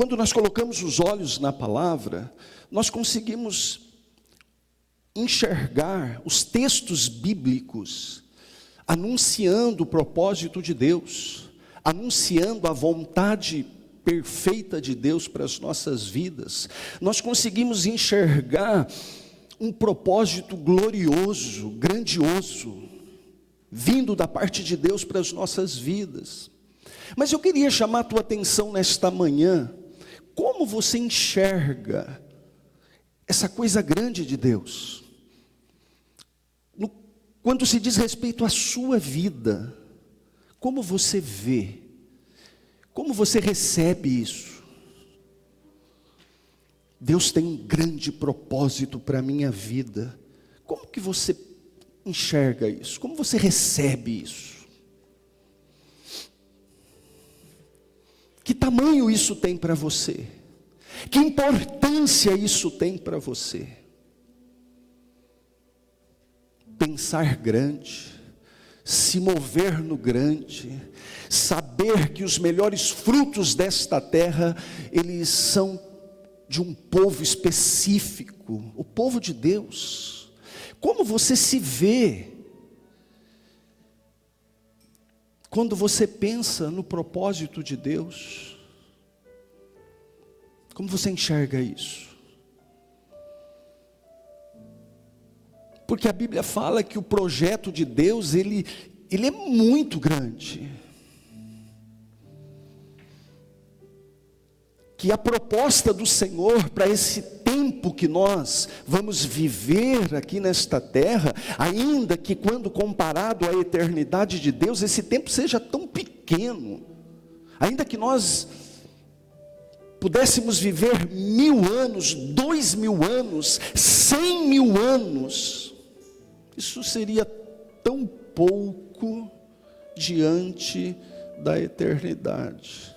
quando nós colocamos os olhos na palavra, nós conseguimos enxergar os textos bíblicos anunciando o propósito de Deus, anunciando a vontade perfeita de Deus para as nossas vidas. Nós conseguimos enxergar um propósito glorioso, grandioso, vindo da parte de Deus para as nossas vidas. Mas eu queria chamar a tua atenção nesta manhã, como você enxerga essa coisa grande de Deus? Quando se diz respeito à sua vida, como você vê? Como você recebe isso? Deus tem um grande propósito para a minha vida. Como que você enxerga isso? Como você recebe isso? Que tamanho isso tem para você? Que importância isso tem para você? Pensar grande, se mover no grande, saber que os melhores frutos desta terra, eles são de um povo específico, o povo de Deus. Como você se vê quando você pensa no propósito de Deus? Como você enxerga isso? Porque a Bíblia fala que o projeto de Deus, ele é muito grande. Que a proposta do Senhor para esse tempo que nós vamos viver aqui nesta terra, ainda que quando comparado à eternidade de Deus, esse tempo seja tão pequeno, ainda que nós pudéssemos viver 1000 anos, 2000 anos, 100.000 anos, isso seria tão pouco diante da eternidade.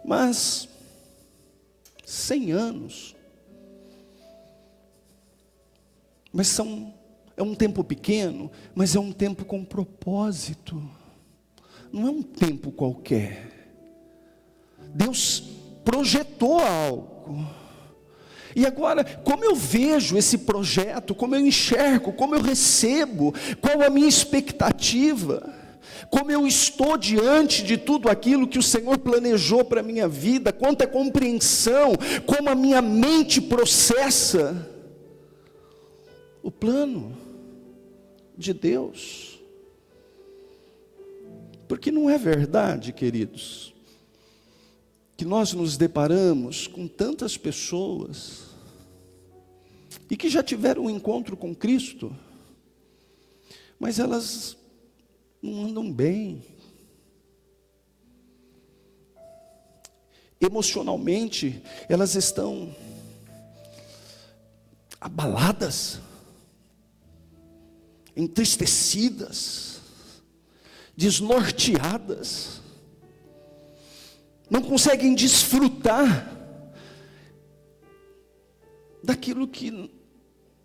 Mas 100 anos, é um tempo pequeno, mas é um tempo com propósito, não é um tempo qualquer. Deus projetou algo, e agora, como eu vejo esse projeto, como eu enxergo, como eu recebo, qual a minha expectativa? Como eu estou diante de tudo aquilo que o Senhor planejou para a minha vida, quanta compreensão, como a minha mente processa o plano de Deus. Porque não é verdade, queridos, que nós nos deparamos com tantas pessoas, e que já tiveram um encontro com Cristo, mas elas não andam bem, emocionalmente elas estão abaladas, entristecidas, desnorteadas, não conseguem desfrutar daquilo que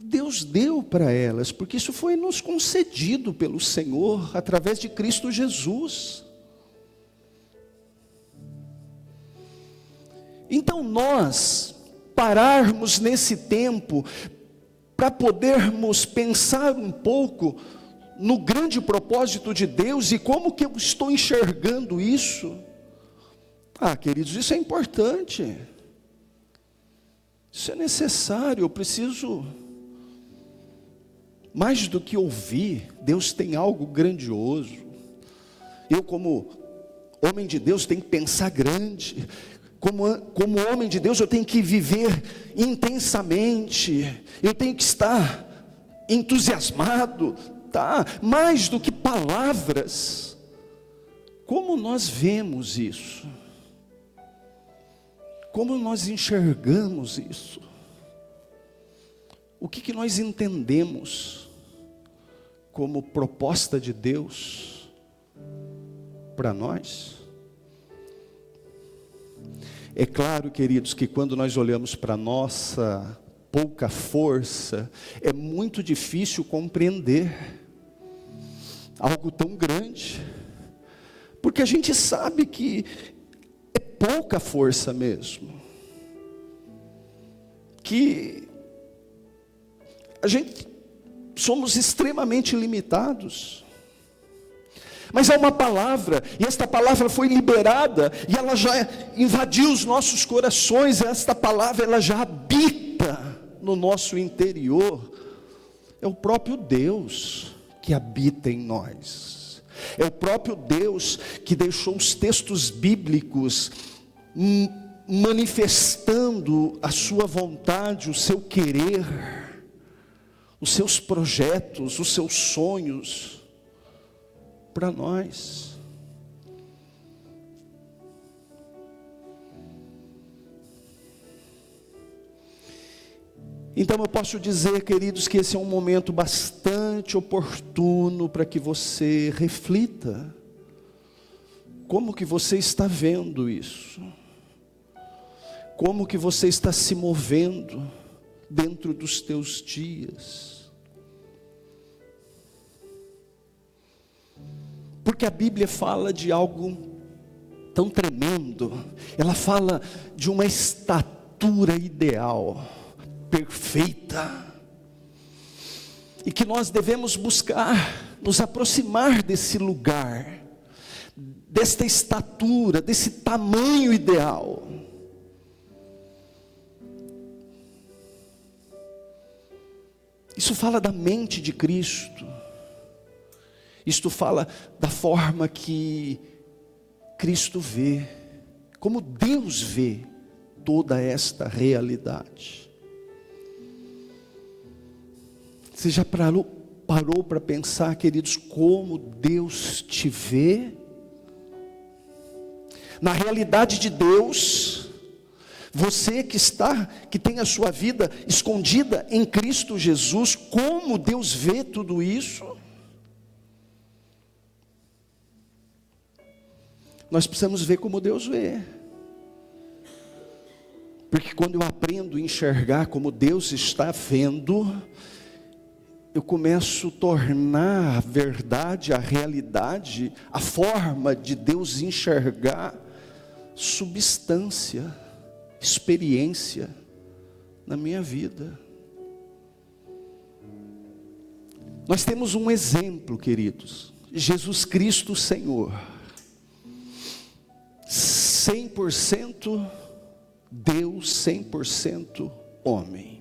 Deus deu para elas, porque isso foi nos concedido pelo Senhor, através de Cristo Jesus. Então nós pararmos nesse tempo, para podermos pensar um pouco no grande propósito de Deus, e como que eu estou enxergando isso. Queridos, isso é importante, isso é necessário. Eu preciso, mais do que ouvir, Deus tem algo grandioso. Eu, como homem de Deus, tenho que pensar grande. Como homem de Deus, eu tenho que viver intensamente. Eu tenho que estar entusiasmado, mais do que palavras. Como nós vemos isso? Como nós enxergamos isso? O que nós entendemos como proposta de Deus para nós? É claro, queridos, que quando nós olhamos para a nossa pouca força, é muito difícil compreender algo tão grande, porque a gente sabe que é pouca força mesmo. Que a gente somos extremamente limitados. Mas é uma palavra, e esta palavra foi liberada, e ela já invadiu os nossos corações, e esta palavra ela já habita no nosso interior. É o próprio Deus que habita em nós. É o próprio Deus que deixou os textos bíblicos manifestando a sua vontade, o seu querer, os seus projetos, os seus sonhos para nós. Então eu posso dizer, queridos, que esse é um momento bastante oportuno para que você reflita. Como que você está vendo isso? Como que você está se movendo dentro dos teus dias? Porque a Bíblia fala de algo tão tremendo. Ela fala de uma estatura ideal, perfeita, e que nós devemos buscar nos aproximar desse lugar, desta estatura, desse tamanho ideal. Isso fala da mente de Cristo. Isto fala da forma que Cristo vê, como Deus vê toda esta realidade. Você já parou para pensar, queridos, como Deus te vê? Na realidade de Deus, você que tem a sua vida escondida em Cristo Jesus, como Deus vê tudo isso? Nós precisamos ver como Deus vê. Porque quando eu aprendo a enxergar como Deus está vendo, eu começo a tornar a verdade, a realidade, a forma de Deus enxergar, substância, experiência na minha vida. Nós temos um exemplo, queridos, Jesus Cristo Senhor, 100% Deus, 100% homem.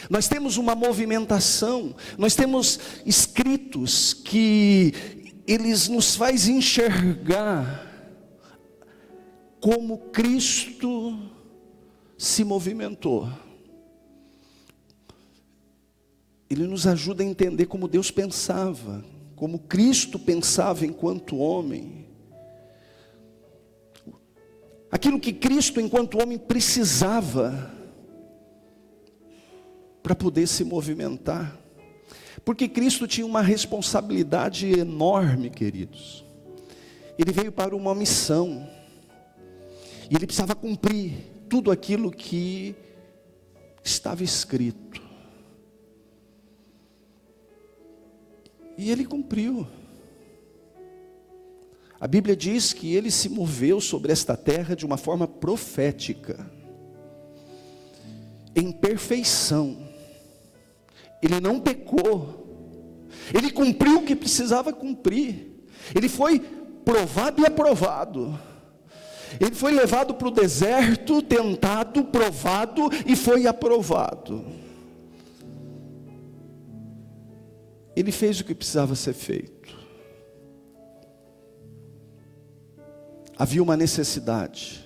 Nós temos uma movimentação, nós temos escritos que eles nos faz enxergar como Cristo se movimentou. Ele nos ajuda a entender como Deus pensava, como Cristo pensava enquanto homem. Aquilo que Cristo enquanto homem precisava para poder se movimentar. Porque Cristo tinha uma responsabilidade enorme, queridos. Ele veio para uma missão. E ele precisava cumprir tudo aquilo que estava escrito. E ele cumpriu. A Bíblia diz que ele se moveu sobre esta terra de uma forma profética, em perfeição. Ele não pecou, ele cumpriu o que precisava cumprir, ele foi provado e aprovado, ele foi levado para o deserto, tentado, provado e foi aprovado. Ele fez o que precisava ser feito. Havia uma necessidade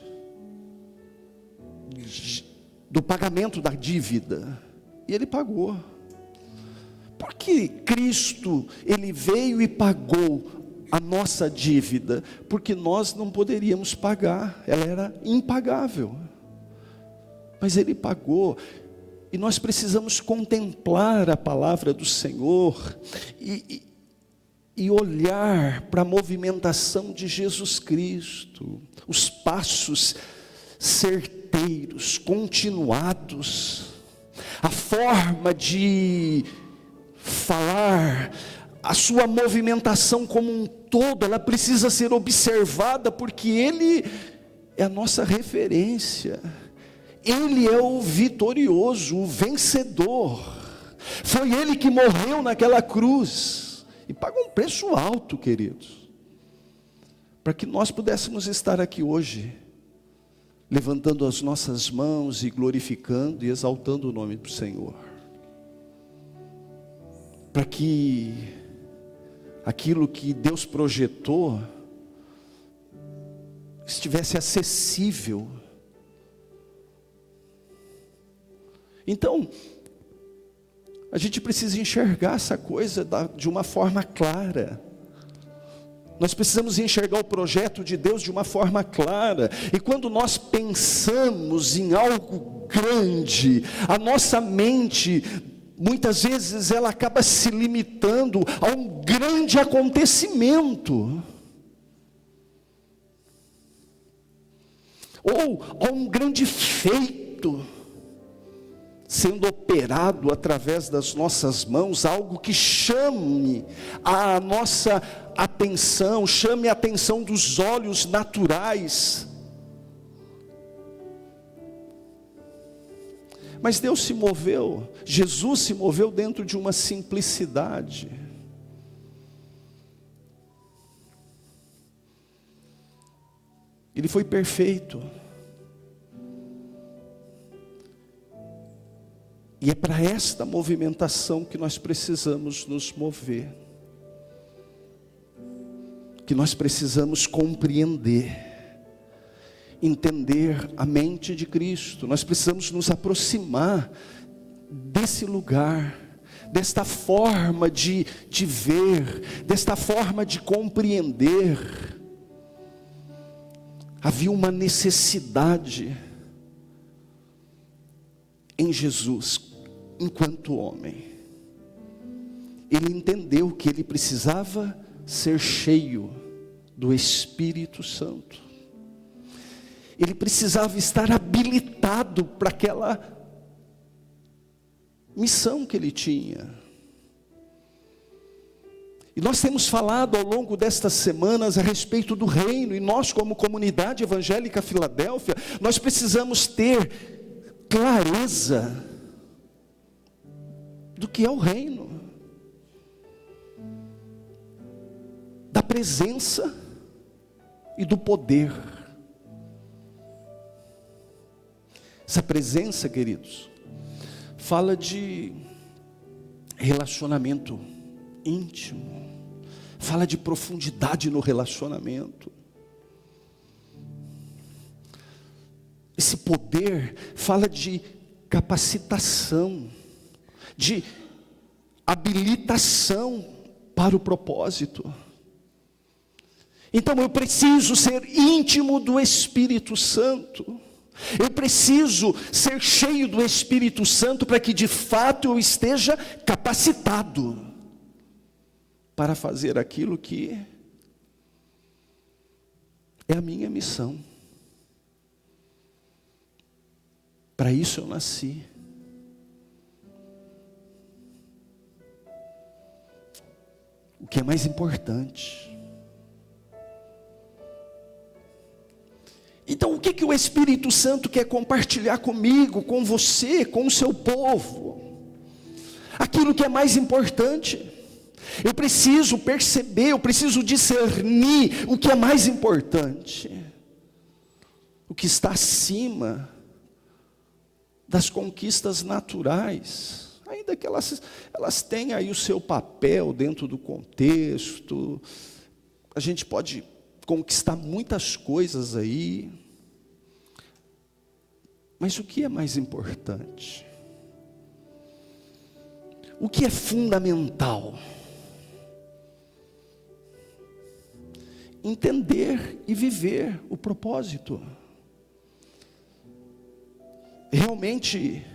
do pagamento da dívida, e ele pagou. Por que Cristo, ele veio e pagou a nossa dívida? Porque nós não poderíamos pagar, ela era impagável, mas ele pagou. E nós precisamos contemplar a palavra do Senhor e olhar para a movimentação de Jesus Cristo, os passos certeiros, continuados, a forma de falar, a sua movimentação como um todo, ela precisa ser observada, porque ele é a nossa referência. Ele é o vitorioso, o vencedor. Foi Ele que morreu naquela cruz e pagou um preço alto, queridos, para que nós pudéssemos estar aqui hoje, levantando as nossas mãos e glorificando e exaltando o nome do Senhor. Para que aquilo que Deus projetou estivesse acessível. Então, a gente precisa enxergar essa coisa de uma forma clara. Nós precisamos enxergar o projeto de Deus de uma forma clara. E quando nós pensamos em algo grande, a nossa mente, muitas vezes, ela acaba se limitando a um grande acontecimento, ou a um grande feito, sendo operado através das nossas mãos, algo que chame a nossa atenção, chame a atenção dos olhos naturais. Mas Deus se moveu, Jesus se moveu dentro de uma simplicidade. Ele foi perfeito. E é para esta movimentação que nós precisamos nos mover, que nós precisamos compreender, entender a mente de Cristo. Nós precisamos nos aproximar desse lugar, desta forma de ver, desta forma de compreender. Havia uma necessidade em Jesus. Enquanto homem, ele entendeu que ele precisava ser cheio do Espírito Santo. Ele precisava estar habilitado para aquela missão que ele tinha. E nós temos falado ao longo destas semanas a respeito do reino, e nós, como comunidade evangélica Filadélfia, nós precisamos ter clareza do que é o reino, da presença e do poder. Essa presença, queridos, fala de relacionamento íntimo, fala de profundidade no relacionamento. Esse poder fala de capacitação, de habilitação para o propósito. Então eu preciso ser íntimo do Espírito Santo. Eu preciso ser cheio do Espírito Santo para que de fato eu esteja capacitado para fazer aquilo que é a minha missão. Para isso eu nasci. O que é mais importante. Então o que o Espírito Santo quer compartilhar comigo, com você, com o seu povo? Aquilo que é mais importante. Eu preciso perceber, eu preciso discernir o que é mais importante. O que está acima das conquistas naturais. Ainda que elas tenham aí o seu papel dentro do contexto. A gente pode conquistar muitas coisas aí. Mas o que é mais importante? O que é fundamental? Entender e viver o propósito. Realmente,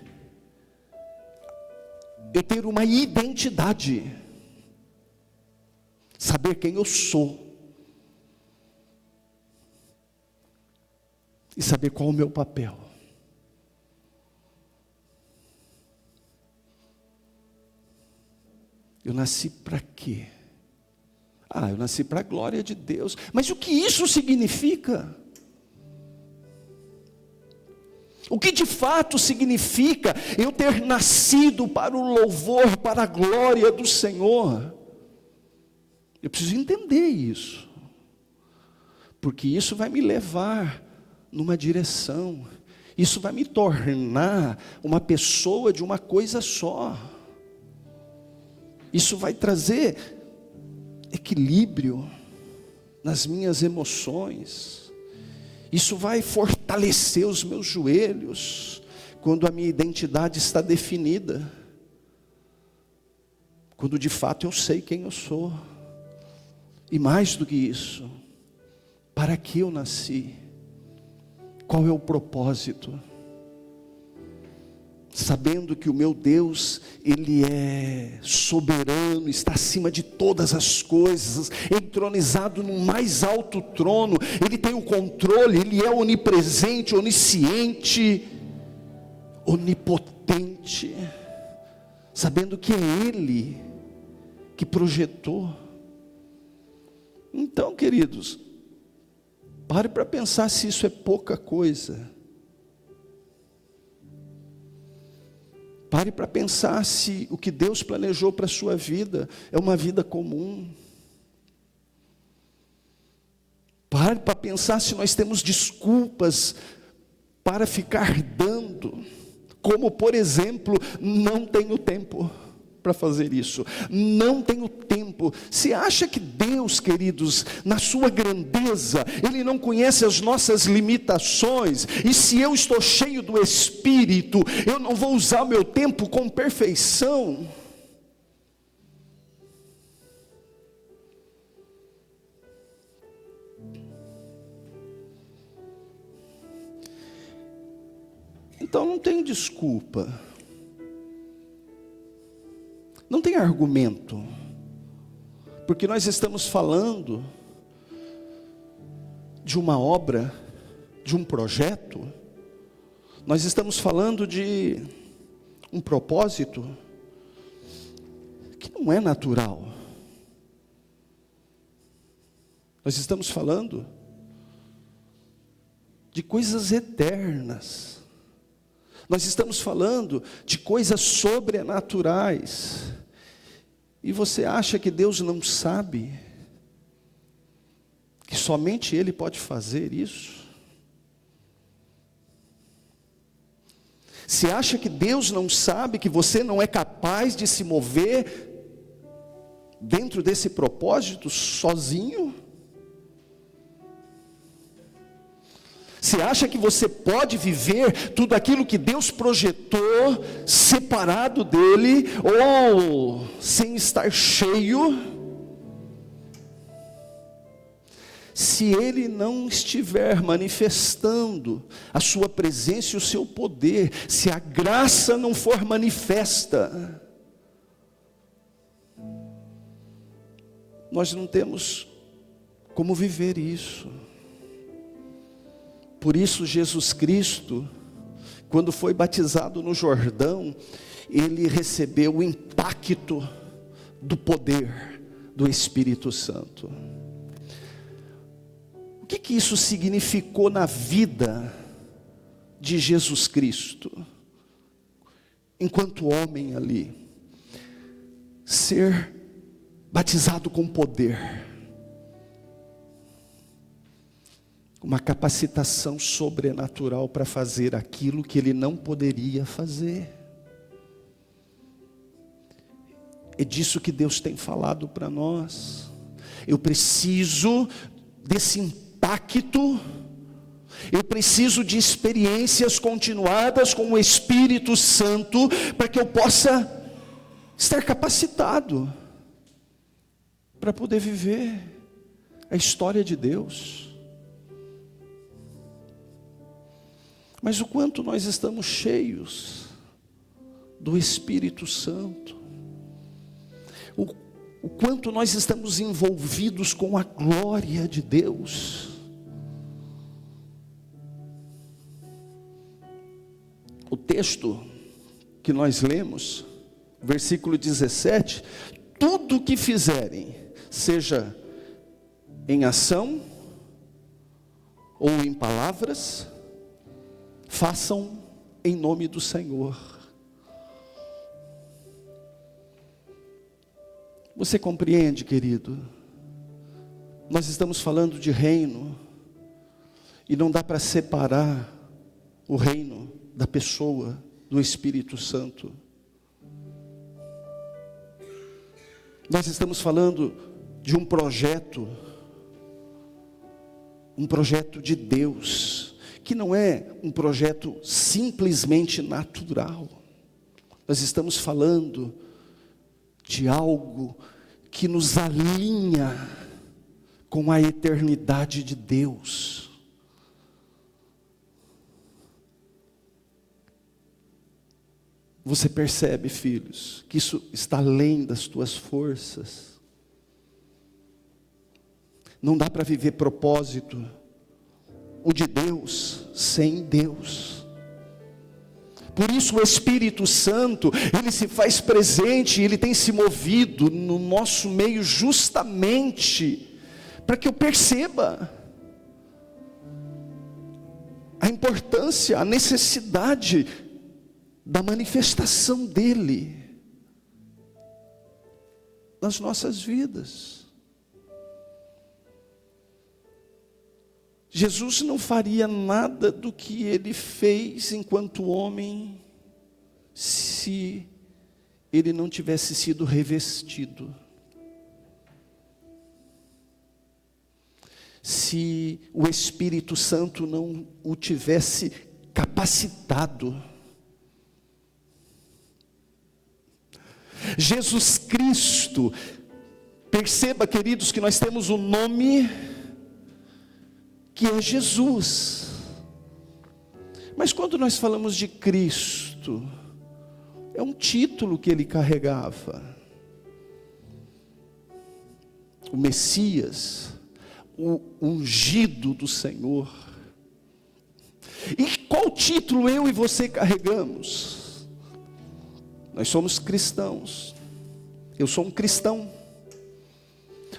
eu ter uma identidade, saber quem eu sou, e saber qual é o meu papel. Eu nasci para quê? Eu nasci para a glória de Deus. Mas o que isso significa? O que de fato significa eu ter nascido para o louvor, para a glória do Senhor? Eu preciso entender isso, porque isso vai me levar numa direção, isso vai me tornar uma pessoa de uma coisa só, isso vai trazer equilíbrio nas minhas emoções, isso vai fortalecer os meus joelhos, quando a minha identidade está definida, quando de fato eu sei quem eu sou, e mais do que isso, para que eu nasci, qual é o propósito, sabendo que o meu Deus, Ele é soberano, está acima de todas as coisas, entronizado no mais alto trono, Ele tem o controle, Ele é onipresente, onisciente, onipotente, sabendo que é Ele que projetou. Então, queridos, pare para pensar se isso é pouca coisa. Pare para pensar se o que Deus planejou para a sua vida é uma vida comum. Pare para pensar se nós temos desculpas para ficar dando, como por exemplo, não tenho tempo para fazer isso, não tenho tempo. Você acha que Deus, queridos, na sua grandeza, Ele não conhece as nossas limitações, e se eu estou cheio do Espírito, eu não vou usar o meu tempo com perfeição? Então não tem desculpa, não tem argumento, porque nós estamos falando de uma obra, de um projeto, nós estamos falando de um propósito que não é natural. Nós estamos falando de coisas eternas. Nós estamos falando de coisas sobrenaturais. E você acha que Deus não sabe que somente Ele pode fazer isso? Você acha que Deus não sabe que você não é capaz de se mover dentro desse propósito sozinho? Você acha que você pode viver tudo aquilo que Deus projetou, separado dEle, ou sem estar cheio? Se Ele não estiver manifestando a sua presença e o seu poder, se a graça não for manifesta, nós não temos como viver isso. Por isso Jesus Cristo, quando foi batizado no Jordão, Ele recebeu o impacto do poder do Espírito Santo. O que isso significou na vida de Jesus Cristo, enquanto homem ali? Ser batizado com poder, uma capacitação sobrenatural para fazer aquilo que ele não poderia fazer. É disso que Deus tem falado para nós. Eu preciso desse impacto, eu preciso de experiências continuadas com o Espírito Santo, para que eu possa estar capacitado para poder viver a história de Deus. Mas o quanto nós estamos cheios do Espírito Santo, o quanto nós estamos envolvidos com a glória de Deus. O texto que nós lemos, versículo 17: tudo o que fizerem, seja em ação ou em palavras, façam em nome do Senhor. Você compreende, querido? Nós estamos falando de reino, e não dá para separar o reino da pessoa do Espírito Santo. Nós estamos falando de um projeto de Deus, que não é um projeto simplesmente natural. Nós estamos falando de algo que nos alinha com a eternidade de Deus. Você percebe, filhos, que isso está além das tuas forças. Não dá para viver propósito, o de Deus, sem Deus. Por isso o Espírito Santo, ele se faz presente, ele tem se movido no nosso meio justamente para que eu perceba a importância, a necessidade da manifestação dele nas nossas vidas. Jesus não faria nada do que ele fez enquanto homem, se ele não tivesse sido revestido, se o Espírito Santo não o tivesse capacitado. Jesus Cristo, perceba, queridos, que nós temos um nome que é Jesus. Mas quando nós falamos de Cristo, é um título que ele carregava. O Messias, o ungido do Senhor. E qual título eu e você carregamos? Nós somos cristãos. Eu sou um cristão,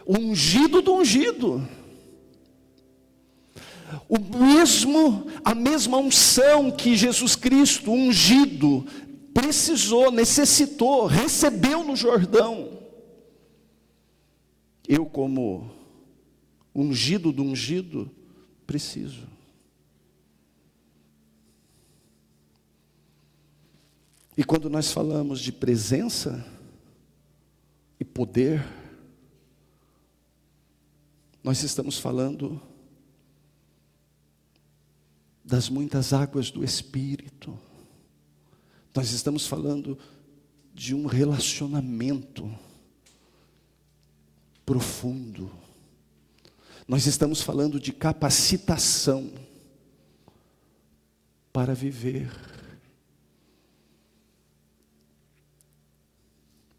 ungido do ungido. A mesma unção que Jesus Cristo, ungido, precisou, necessitou, recebeu no Jordão. Eu, como ungido do ungido, preciso. E quando nós falamos de presença e poder, nós estamos falando das muitas águas do Espírito. Nós estamos falando de um relacionamento profundo. Nós estamos falando de capacitação para viver.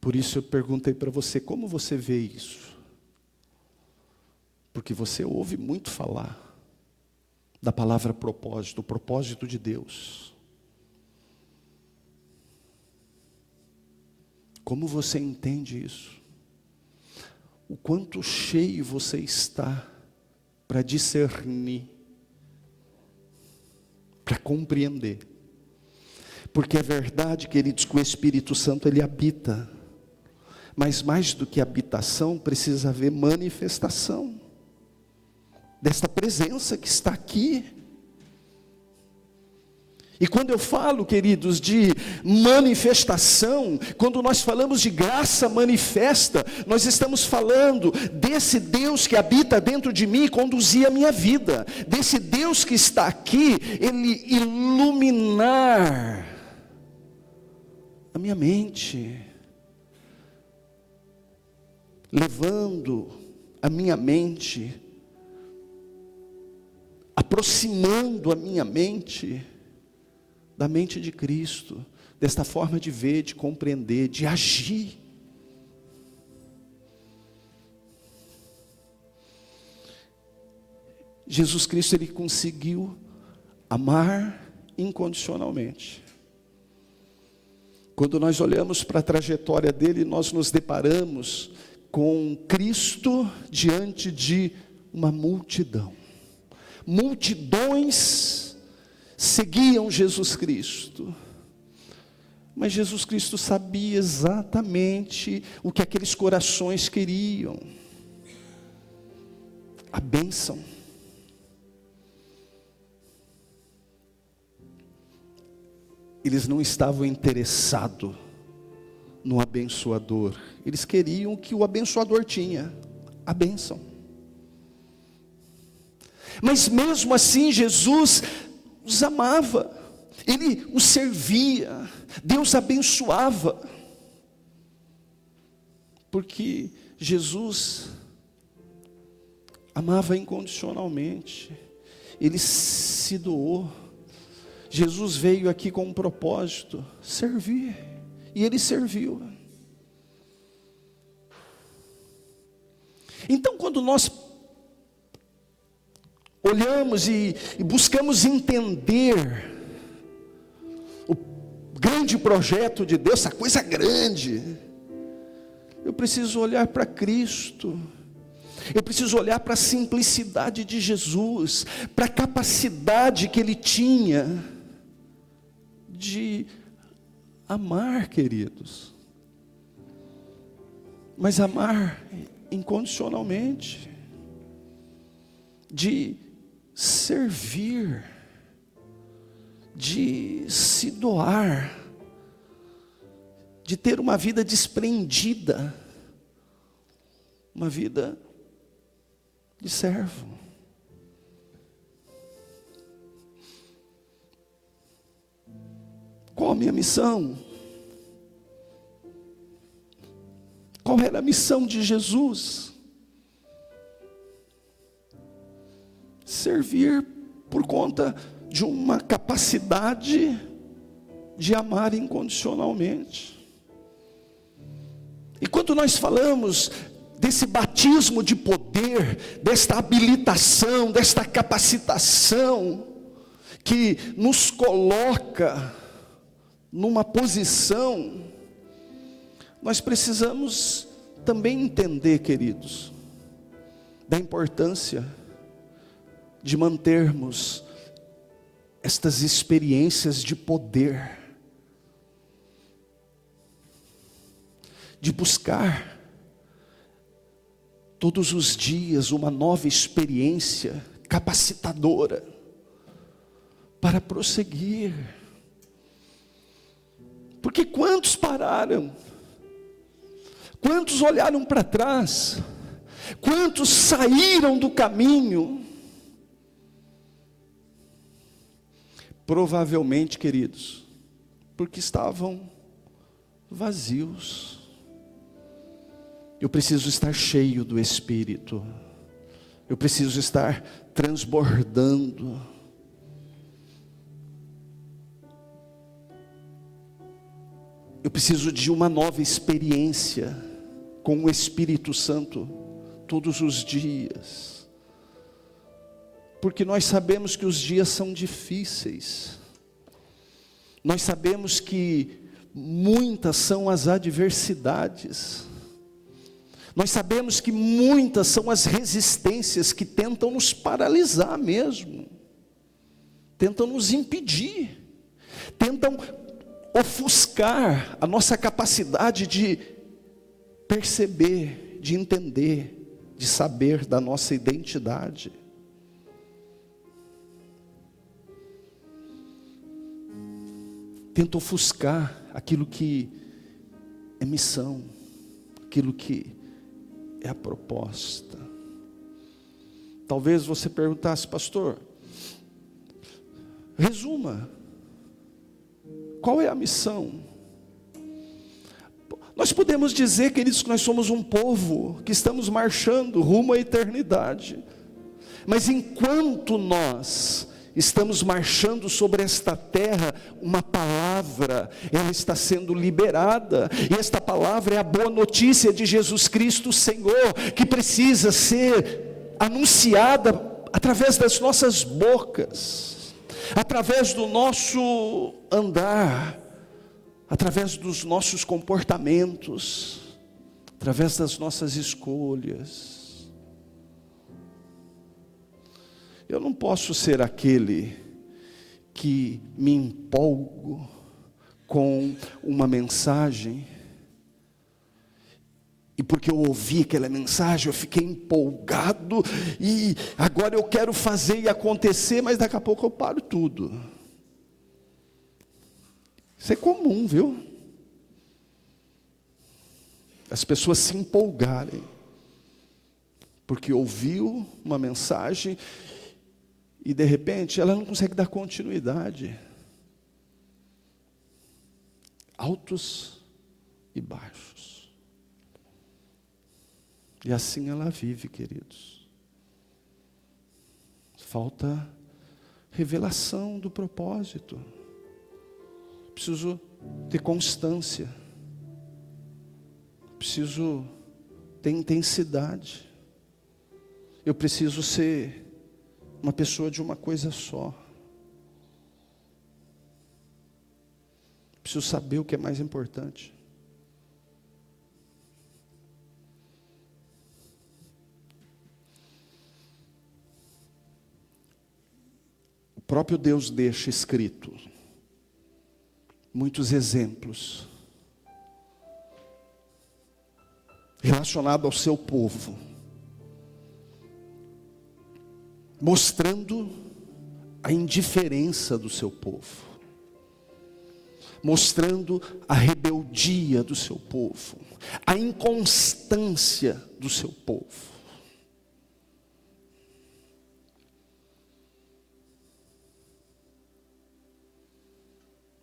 Por isso eu perguntei para você, como você vê isso? Porque você ouve muito falar da palavra propósito, o propósito de Deus. Como você entende isso? O quanto cheio você está para discernir, para compreender. Porque é verdade, queridos, que o Espírito Santo ele habita. Mas mais do que habitação, precisa haver manifestação desta presença que está aqui. E quando eu falo, queridos, de manifestação, quando nós falamos de graça manifesta, nós estamos falando desse Deus que habita dentro de mim e conduzir a minha vida, desse Deus que está aqui, ele iluminar a minha mente, levando a minha mente, aproximando a minha mente da mente de Cristo, desta forma de ver, de compreender, de agir. Jesus Cristo, ele conseguiu amar incondicionalmente. Quando nós olhamos para a trajetória dele, nós nos deparamos com Cristo diante de uma multidão. Multidões seguiam Jesus Cristo. Mas Jesus Cristo sabia exatamente o que aqueles corações queriam: a bênção. Eles não estavam interessados no abençoador, eles queriam o que o abençoador tinha: a bênção. Mas mesmo assim Jesus os amava, Ele os servia, Deus abençoava, porque Jesus amava incondicionalmente, Ele se doou. Jesus veio aqui com um propósito: servir, e Ele serviu. Então, quando nós olhamos e buscamos entender o grande projeto de Deus, essa coisa grande, eu preciso olhar para Cristo, eu preciso olhar para a simplicidade de Jesus, para a capacidade que Ele tinha de amar, queridos, mas amar incondicionalmente, de servir, de se doar, de ter uma vida desprendida, uma vida de servo. Qual a minha missão? Qual era a missão de Jesus? Servir por conta de uma capacidade de amar incondicionalmente. E quando nós falamos desse batismo de poder, desta habilitação, desta capacitação, que nos coloca numa posição, nós precisamos também entender, queridos, da importância de mantermos estas experiências de poder, de buscar todos os dias uma nova experiência capacitadora para prosseguir. Porque quantos pararam? Quantos olharam para trás? Quantos saíram do caminho? Provavelmente, queridos, porque estavam vazios. Eu preciso estar cheio do Espírito, eu preciso estar transbordando. Eu preciso de uma nova experiência com o Espírito Santo todos os dias. Porque nós sabemos que os dias são difíceis. Nós sabemos que muitas são as adversidades. Nós sabemos que muitas são as resistências que tentam nos paralisar mesmo. Tentam nos impedir. Tentam ofuscar a nossa capacidade de perceber, de entender, de saber da nossa identidade. Tenta ofuscar aquilo que é missão, aquilo que é a proposta. Talvez você perguntasse: pastor, resuma, qual é a missão? Nós podemos dizer, queridos, que nós somos um povo que estamos marchando rumo à eternidade, mas enquanto nós estamos marchando sobre esta terra, uma palavra, ela está sendo liberada, e esta palavra é a boa notícia de Jesus Cristo, Senhor, que precisa ser anunciada através das nossas bocas, através do nosso andar, através dos nossos comportamentos, através das nossas escolhas. Eu não posso ser aquele que me empolgo com uma mensagem, e porque eu ouvi aquela mensagem, eu fiquei empolgado, e agora eu quero fazer e acontecer, mas daqui a pouco eu paro tudo. Isso é comum, viu? As pessoas se empolgarem, porque ouviu uma mensagem, e de repente ela não consegue dar continuidade. Altos e baixos. E assim ela vive, queridos. Falta revelação do propósito. Preciso ter constância. Preciso ter intensidade. Eu preciso ser uma pessoa de uma coisa só. Preciso saber o que é mais importante. O próprio Deus deixa escrito muitos exemplos relacionados ao seu povo, mostrando a indiferença do seu povo, mostrando a rebeldia do seu povo, a inconstância do seu povo.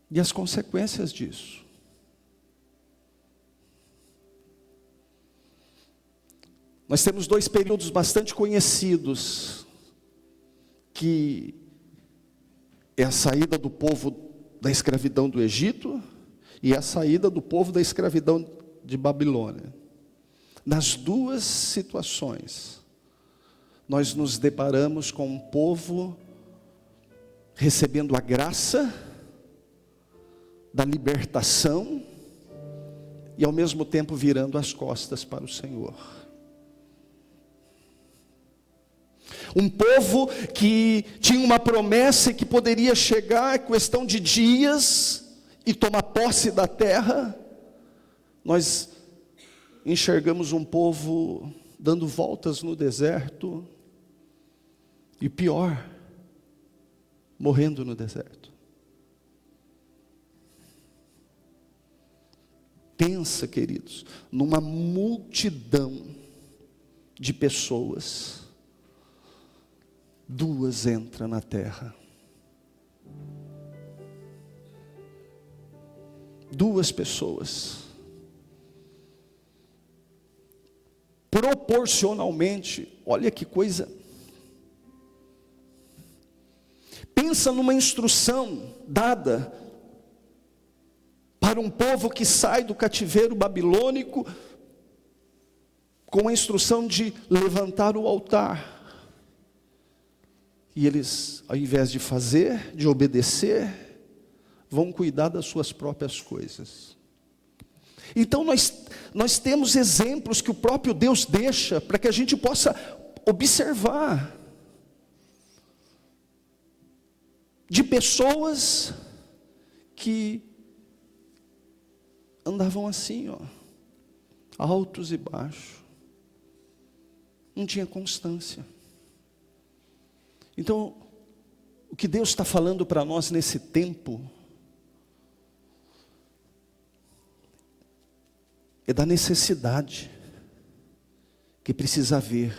E as consequências disso. Nós temos dois períodos bastante conhecidos, que é a saída do povo da escravidão do Egito e a saída do povo da escravidão de Babilônia. Nas duas situações, nós nos deparamos com um povo recebendo a graça da libertação e ao mesmo tempo virando as costas para o Senhor. Um povo que tinha uma promessa e que poderia chegar, questão de dias, e tomar posse da terra. Nós enxergamos um povo dando voltas no deserto, e pior, morrendo no deserto. Pensa, queridos, numa multidão de pessoas, duas entram na terra. Duas pessoas. Proporcionalmente, olha que coisa. Pensa numa instrução dada para um povo que sai do cativeiro babilônico, com a instrução de levantar o altar. E eles, ao invés de fazer, de obedecer, vão cuidar das suas próprias coisas. Então nós temos exemplos que o próprio Deus deixa para que a gente possa observar. De pessoas que andavam assim, altos e baixos. Não tinha constância. Então, o que Deus está falando para nós nesse tempo é da necessidade que precisa haver,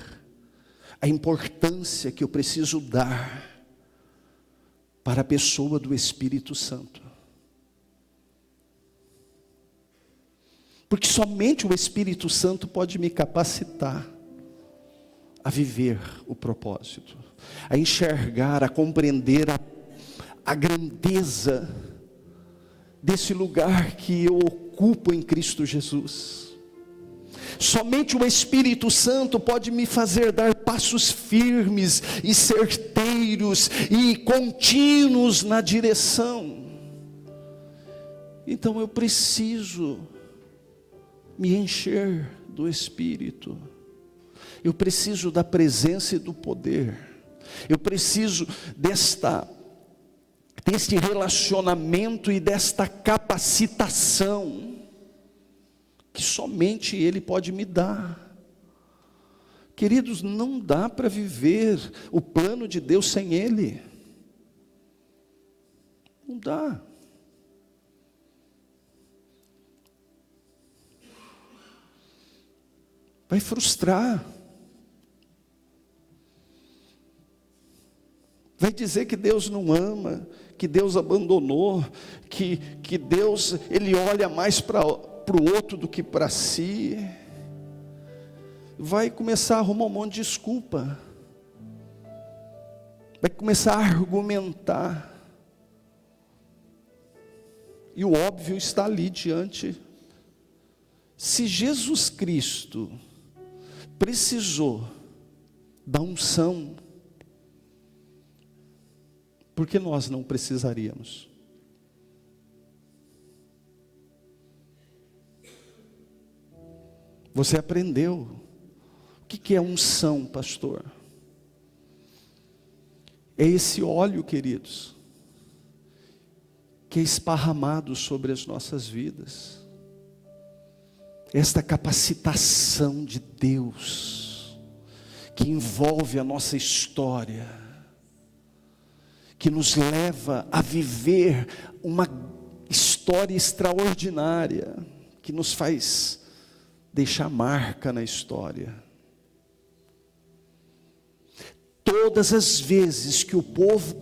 a importância que eu preciso dar para a pessoa do Espírito Santo. Porque somente o Espírito Santo pode me capacitar a viver o propósito, a enxergar, a compreender a grandeza desse lugar que eu ocupo em Cristo Jesus. Somente o Espírito Santo pode me fazer dar passos firmes e certeiros e contínuos na direção. Então eu preciso me encher do Espírito. Eu preciso da presença e do poder. Eu preciso deste relacionamento e desta capacitação que somente Ele pode me dar. Queridos, não dá para viver o plano de Deus sem Ele. Não dá. Vai frustrar. Vai dizer que Deus não ama, que Deus abandonou, que Deus, Ele olha mais para o outro do que para si. Vai começar a arrumar um monte de desculpa. Vai começar a argumentar. E o óbvio está ali diante. Se Jesus Cristo precisou da unção, por que nós não precisaríamos? Você aprendeu. O que é unção, pastor? É esse óleo, queridos, que é esparramado sobre as nossas vidas. Esta capacitação de Deus, que envolve a nossa história, que nos leva a viver uma história extraordinária, que nos faz deixar marca na história. Todas as vezes que o povo,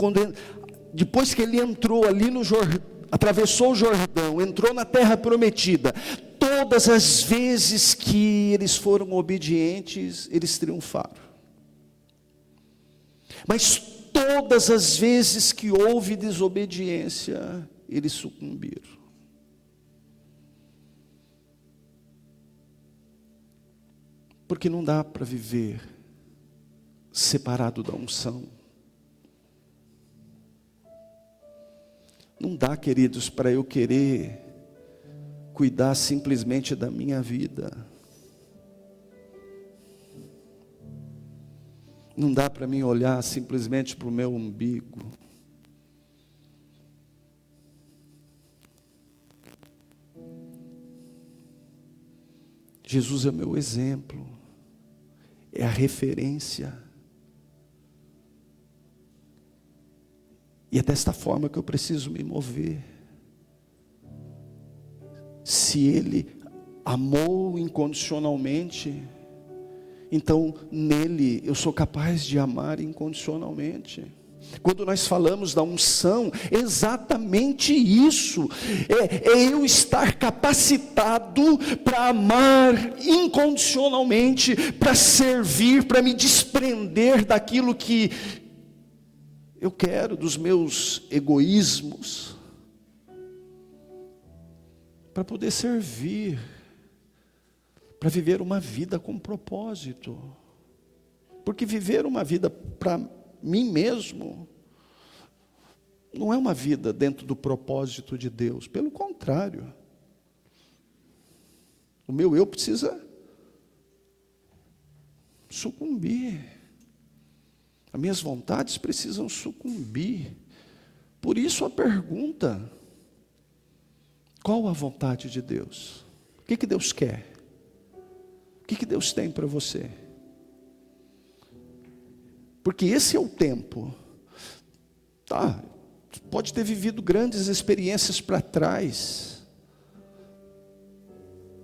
depois que ele entrou ali no Jordão, atravessou o Jordão, entrou na terra prometida, todas as vezes que eles foram obedientes, eles triunfaram. Mas todas as vezes que houve desobediência, eles sucumbiram. Porque não dá para viver separado da unção. Não dá, queridos, para eu querer cuidar simplesmente da minha vida. Não dá para mim olhar simplesmente para o meu umbigo. Jesus é meu exemplo, é a referência. E é desta forma que eu preciso me mover. Se Ele amou incondicionalmente, então nele eu sou capaz de amar incondicionalmente. Quando nós falamos da unção, é exatamente isso, é eu estar capacitado para amar incondicionalmente, para servir, para me desprender daquilo que eu quero, dos meus egoísmos, para poder servir, para viver uma vida com propósito. Porque viver uma vida para mim mesmo não é uma vida dentro do propósito de Deus. Pelo contrário, o meu eu precisa sucumbir. As minhas vontades precisam sucumbir. Por isso a pergunta: qual a vontade de Deus? O que Deus quer? O que Deus tem para você? Porque esse é o tempo. Tá, pode ter vivido grandes experiências para trás.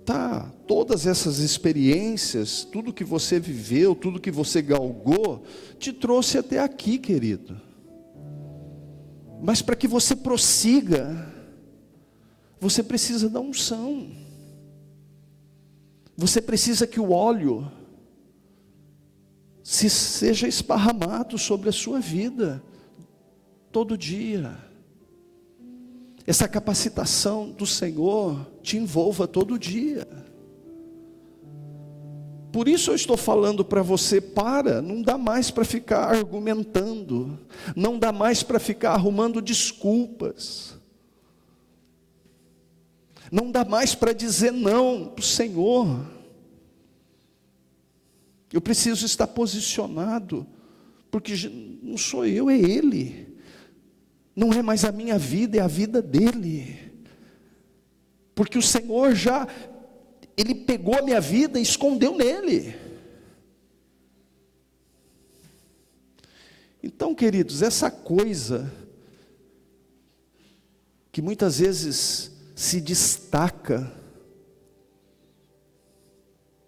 Tá, todas essas experiências, tudo que você viveu, tudo que você galgou, te trouxe até aqui, querido. Mas para que você prossiga, você precisa da unção. Você precisa que o óleo seja esparramado sobre a sua vida, todo dia. Essa capacitação do Senhor te envolva todo dia. Por isso eu estou falando para você, não dá mais para ficar argumentando, não dá mais para ficar arrumando desculpas, não dá mais para dizer não para o Senhor. Eu preciso estar posicionado, porque não sou eu, é Ele. Não é mais a minha vida, é a vida dele. Porque o Senhor Ele pegou a minha vida e escondeu nele. Então, queridos, essa coisa que muitas vezes se destaca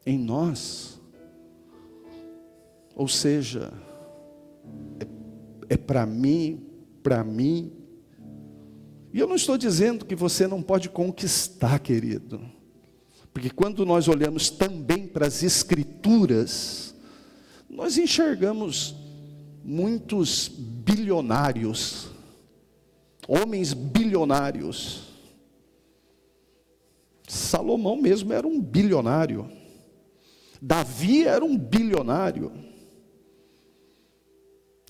em nós, ou seja, é para mim, e eu não estou dizendo que você não pode conquistar, querido, porque quando nós olhamos também para as Escrituras, nós enxergamos muitos bilionários, homens bilionários. Salomão mesmo era um bilionário, Davi era um bilionário,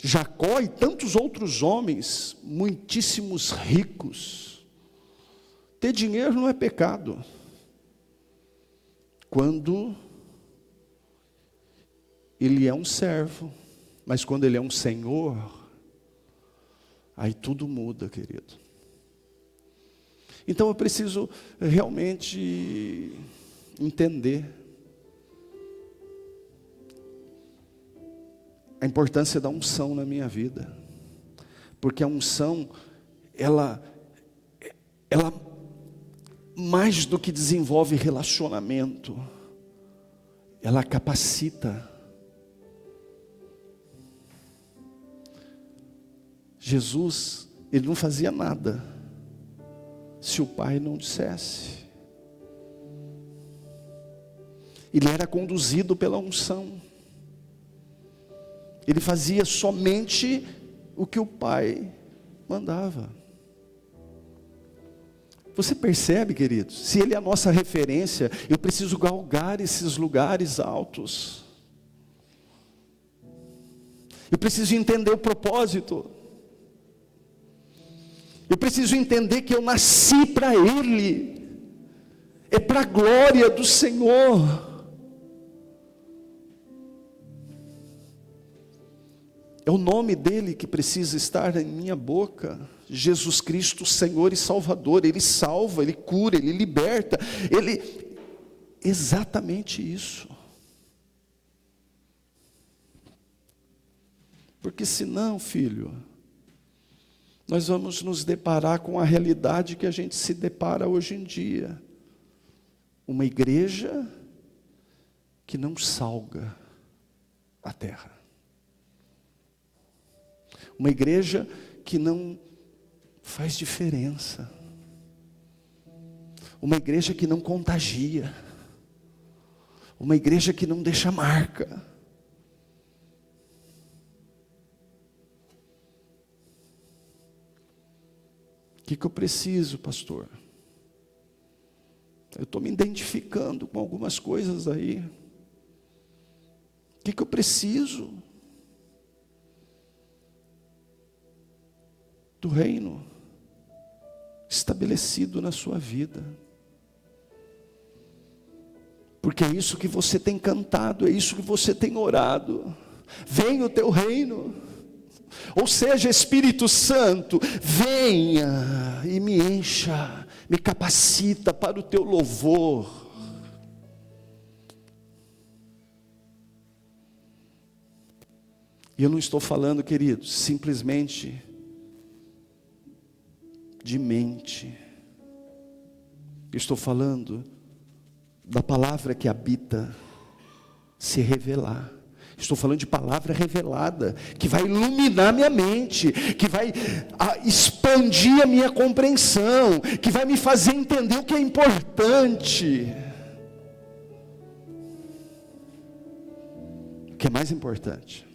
Jacó e tantos outros homens, muitíssimos ricos. Ter dinheiro não é pecado, quando ele é um servo, mas quando ele é um senhor, aí tudo muda, querido. Então eu preciso realmente entender a importância da unção na minha vida, porque a unção, ela mais do que desenvolve relacionamento, ela capacita. Jesus, ele não fazia nada se o Pai não dissesse. Ele era conduzido pela unção. Ele fazia somente o que o Pai mandava. Você percebe, queridos? Se Ele é a nossa referência, eu preciso galgar esses lugares altos. Eu preciso entender o propósito. Eu preciso entender que eu nasci para Ele. É para a glória do Senhor. É o nome dEle que precisa estar em minha boca. Jesus Cristo, Senhor e Salvador. Ele salva, Ele cura, Ele liberta. Exatamente isso. Porque senão, filho, nós vamos nos deparar com a realidade que a gente se depara hoje em dia. Uma igreja que não salga a terra. Uma igreja que não faz diferença. Uma igreja que não contagia. Uma igreja que não deixa marca. O que eu preciso, pastor? Eu estou me identificando com algumas coisas aí. O que eu preciso? Do reino estabelecido na sua vida. Porque é isso que você tem cantado, é isso que você tem orado. Venha o teu reino. Ou seja, Espírito Santo, venha e me encha, me capacita para o teu louvor. E eu não estou falando, queridos, simplesmente de mente. Eu estou falando da palavra que habita, se revelar. Estou falando de palavra revelada, que vai iluminar minha mente, que vai expandir a minha compreensão, que vai me fazer entender o que é importante. O que é mais importante?